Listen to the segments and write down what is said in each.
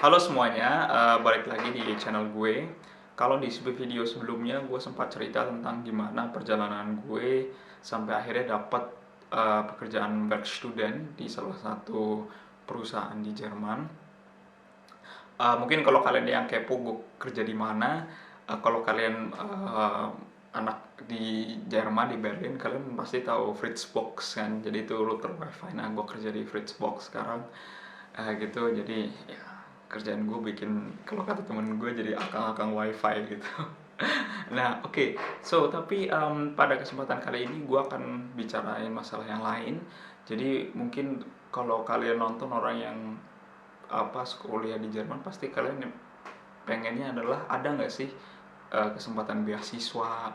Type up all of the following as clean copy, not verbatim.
Halo semuanya, balik lagi di channel gue. Kalau di video sebelumnya gue sempat cerita tentang gimana perjalanan gue sampai akhirnya dapat pekerjaan work student di salah satu perusahaan di Jerman. Mungkin kalau kalian yang kepo gue kerja di mana, kalau kalian anak di Jerman di Berlin, kalian pasti tahu Fritzbox kan. Jadi itu router wifi. Nah, gue kerja di Fritzbox sekarang. Gitu, jadi ya kerjaan gue bikin, kalau kata temen gue, jadi akang-akang wifi gitu. Nah, oke. So tapi pada kesempatan kali ini gue akan bicarain masalah yang lain. Jadi mungkin kalau kalian nonton orang yang kuliah di Jerman, pasti kalian pengennya adalah ada nggak sih kesempatan beasiswa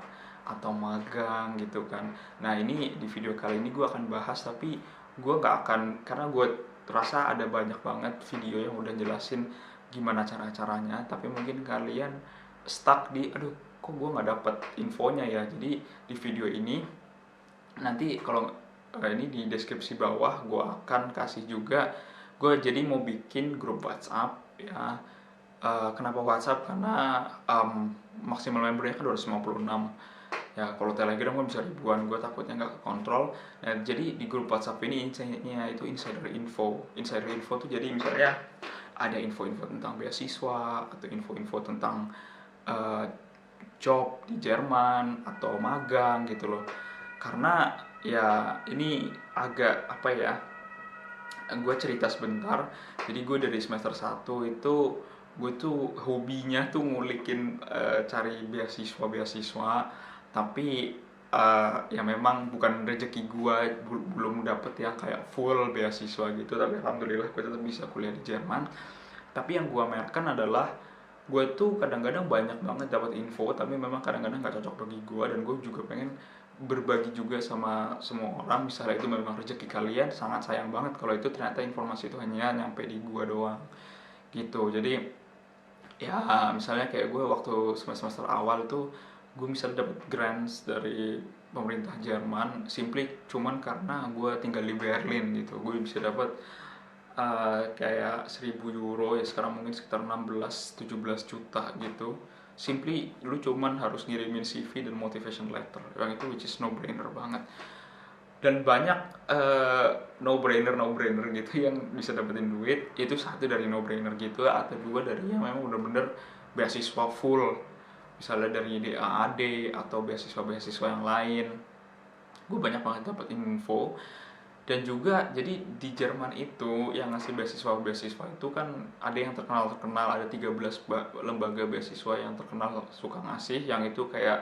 atau magang gitu kan. Nah, ini di video kali ini gue akan bahas, tapi gue nggak akan, karena gue terasa ada banyak banget video yang udah jelasin gimana cara-caranya, tapi mungkin kalian stuck di aduh, kok gue nggak dapet infonya ya. Jadi di video ini nanti, kalau ini di deskripsi bawah gue akan kasih juga. Gue jadi mau bikin grup WhatsApp ya. Kenapa WhatsApp? Karena maksimal membernya kan 256 ya. Kalau Telegram kan bisa ribuan, gue takutnya nggak kekontrol. Nah, jadi di grup WhatsApp ini intinya itu insider info. Insider info tuh jadi misalnya ada info-info tentang beasiswa atau info-info tentang uh, job di Jerman atau magang gitu loh. Karena ya ini agak apa ya, gue cerita sebentar. Jadi gue dari semester 1 itu gue tuh hobinya tuh ngulikin cari beasiswa, tapi ya memang bukan rezeki gue, belum dapet yang kayak full beasiswa gitu. Tapi alhamdulillah gue tetap bisa kuliah di Jerman. Tapi yang gue merken adalah gue tuh kadang-kadang banyak banget dapat info, tapi memang kadang-kadang nggak cocok bagi gue. Dan gue juga pengen berbagi juga sama semua orang. Misalnya itu memang rezeki kalian, sangat sayang banget kalau itu ternyata informasi itu hanya nyampe di gue doang gitu. Jadi ya misalnya kayak gue waktu semester awal tuh, gue misalnya dapat grants dari pemerintah Jerman simply cuman karena gue tinggal di Berlin gitu. Gue bisa dapat kayak 1.000 euro ya, sekarang mungkin sekitar 16-17 juta gitu. Simply lu cuman harus ngirimin CV dan motivation letter, yang itu which is no brainer banget. Dan banyak no brainer gitu yang bisa dapetin duit. Itu satu dari no brainer gitu, atau dua dari yang memang bener-bener beasiswa full, misalnya dari DAAD atau beasiswa yang lain. Gue banyak banget dapet info. Dan juga jadi di Jerman itu yang ngasih beasiswa itu kan ada yang terkenal, ada 13 lembaga beasiswa yang terkenal suka ngasih, yang itu kayak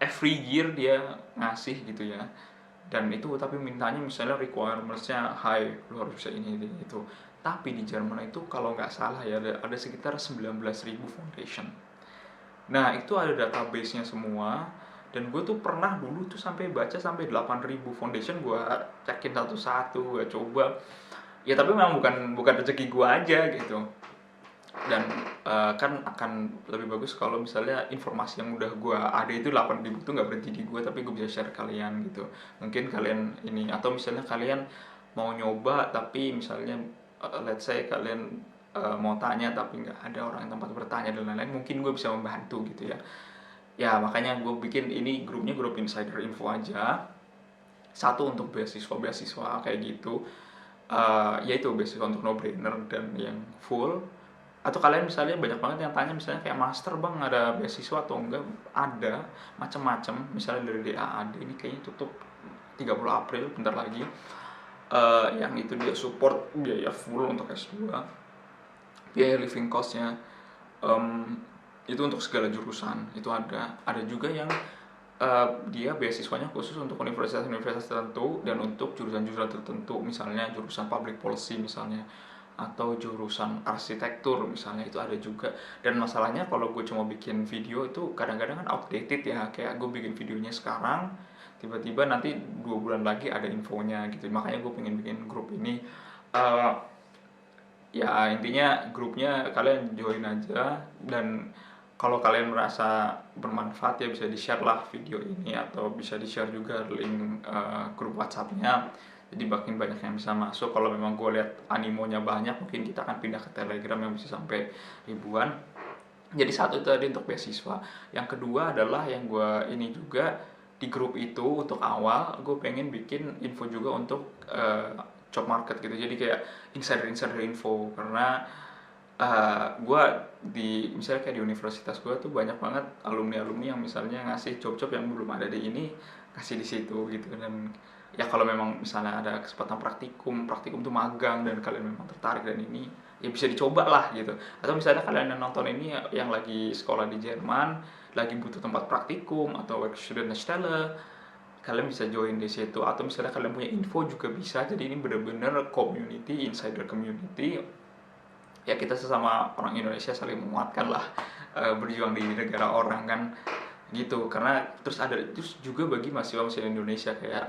every year dia ngasih gitu ya. Dan itu tapi mintanya misalnya requirements-nya high, lu harus bisa ini itu. Tapi di Jerman itu kalau nggak salah ya, ada sekitar 19.000 foundation. Nah, itu ada database-nya semua. Dan gue tuh pernah dulu tuh sampai baca sampai 8.000 foundation. Gue cekin satu-satu, gue coba. Ya tapi memang bukan rezeki gue aja gitu. Dan kan akan lebih bagus kalau misalnya informasi yang udah gue ada itu 8.000 tuh nggak berhenti di gue, tapi gue bisa share ke kalian gitu. Mungkin kalian ini, atau misalnya kalian mau nyoba tapi misalnya let's say kalian mau tanya tapi nggak ada orang yang tempat bertanya dan lain-lain, mungkin gue bisa membantu gitu ya. Ya makanya gue bikin ini grupnya grup insider info aja. Satu untuk beasiswa kayak gitu, yaitu beasiswa untuk no brainer dan yang full. Atau kalian misalnya banyak banget yang tanya misalnya kayak master bang ada beasiswa atau enggak, ada macam-macam. Misalnya dari DAAD ini kayaknya tutup 30 April bentar lagi, yang itu dia support biaya full untuk S2, biaya living costnya, itu untuk segala jurusan. Itu ada juga yang dia beasiswanya khusus untuk universitas-universitas tertentu dan untuk jurusan-jurusan tertentu, misalnya jurusan public policy misalnya, atau jurusan arsitektur misalnya, itu ada juga. Dan masalahnya kalau gue cuma bikin video itu kadang-kadang kan outdated ya, kayak gue bikin videonya sekarang tiba-tiba nanti 2 bulan lagi ada infonya gitu. Makanya gue pengen bikin grup ini. Ya intinya grupnya kalian join aja, dan kalau kalian merasa bermanfaat ya bisa di share lah video ini, atau bisa di share juga link grup WhatsAppnya. jadi makin banyak yang bisa masuk. Kalau memang gue lihat animonya banyak, mungkin kita akan pindah ke Telegram yang bisa sampai ribuan. Jadi satu itu tadi untuk beasiswa. Yang kedua adalah yang gue ini juga di grup itu untuk awal gue pengen bikin info juga untuk job market gitu. Jadi kayak insider info, karena gue di misalnya kayak di universitas gue tuh banyak banget alumni yang misalnya ngasih job-job yang belum ada di ini, kasih di situ gitu. Dan ya kalau memang misalnya ada kesempatan praktikum tuh magang dan kalian memang tertarik dan ini, ya bisa dicoba lah gitu. Atau misalnya kalian yang nonton ini yang lagi sekolah di Jerman, lagi butuh tempat praktikum atau Werkstudentenstelle, kalian bisa join di situ. Atau misalnya kalian punya info juga bisa. Jadi ini bener-bener community, insider community. Ya kita sesama orang Indonesia saling menguatkan lah, berjuang di negara orang kan gitu. Karena terus juga bagi mahasiswa Indonesia kayak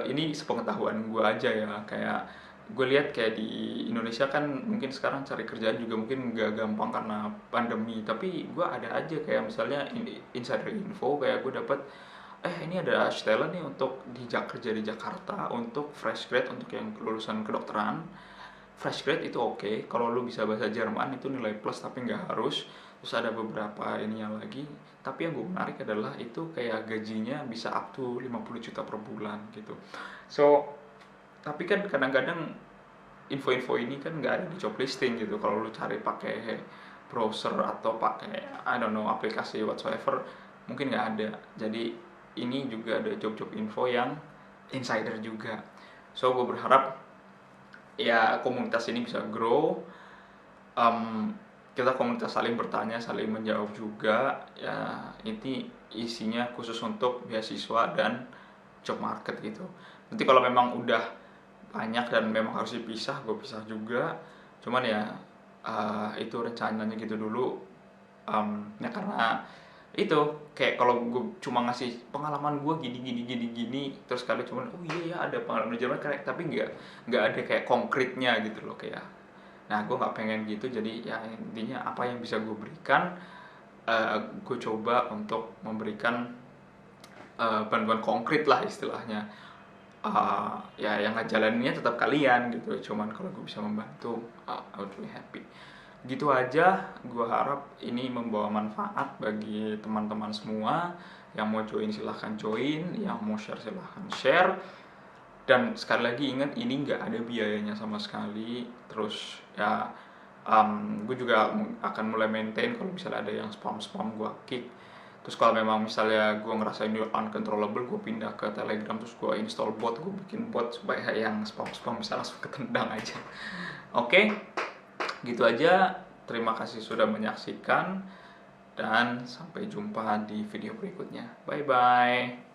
ini sepengetahuan gue aja ya, kayak gue lihat kayak di Indonesia kan mungkin sekarang cari kerjaan juga mungkin nggak gampang karena pandemi, tapi gue ada aja kayak misalnya insider info, kayak gue dapat ini ada Stella nih untuk kerja di Jakarta untuk fresh grade, untuk yang lulusan kedokteran. Fresh grade itu oke, kalau lu bisa bahasa Jerman itu nilai plus tapi nggak harus. Terus ada beberapa ini yang lagi, tapi yang gue menarik adalah itu kayak gajinya bisa up to 50 juta per bulan gitu. So tapi kan kadang-kadang info-info ini kan nggak ada di job listing gitu. Kalau lu cari pakai browser atau pakai I don't know aplikasi whatsoever, mungkin nggak ada. Jadi ini juga ada job-job info yang insider juga. So gue berharap ya komunitas ini bisa grow. Kita komunitas saling bertanya, saling menjawab juga. Ya ini isinya khusus untuk beasiswa dan job market gitu. Nanti kalau memang udah banyak dan memang harus dipisah, gue pisah juga. Cuman ya itu rencananya gitu dulu. Ya karena itu kayak kalau gue cuma ngasih pengalaman gue gini terus kalian cuma oh iya ya ada pengalaman di Jerman kayak, tapi nggak ada kayak konkretnya gitu loh kayak. Nah gue nggak pengen gitu. Jadi ya intinya apa yang bisa gue berikan, gue coba untuk memberikan bantuan konkret lah istilahnya. Ya yang ngejalaninnya tetap kalian gitu, cuman kalau gue bisa membantu, I would be happy. Gitu aja, gue harap ini membawa manfaat bagi teman-teman semua. Yang mau join silahkan join, yang mau share silahkan share. Dan sekali lagi ingat, ini nggak ada biayanya sama sekali. Terus ya gue juga akan mulai maintain kalau misalnya ada yang spam gue kick. Terus kalau memang misalnya gue ngerasa ini uncontrollable, gue pindah ke Telegram, terus gue install bot, gue bikin bot supaya yang spam bisa langsung ketendang aja. Oke? Gitu aja, terima kasih sudah menyaksikan dan sampai jumpa di video berikutnya. Bye bye.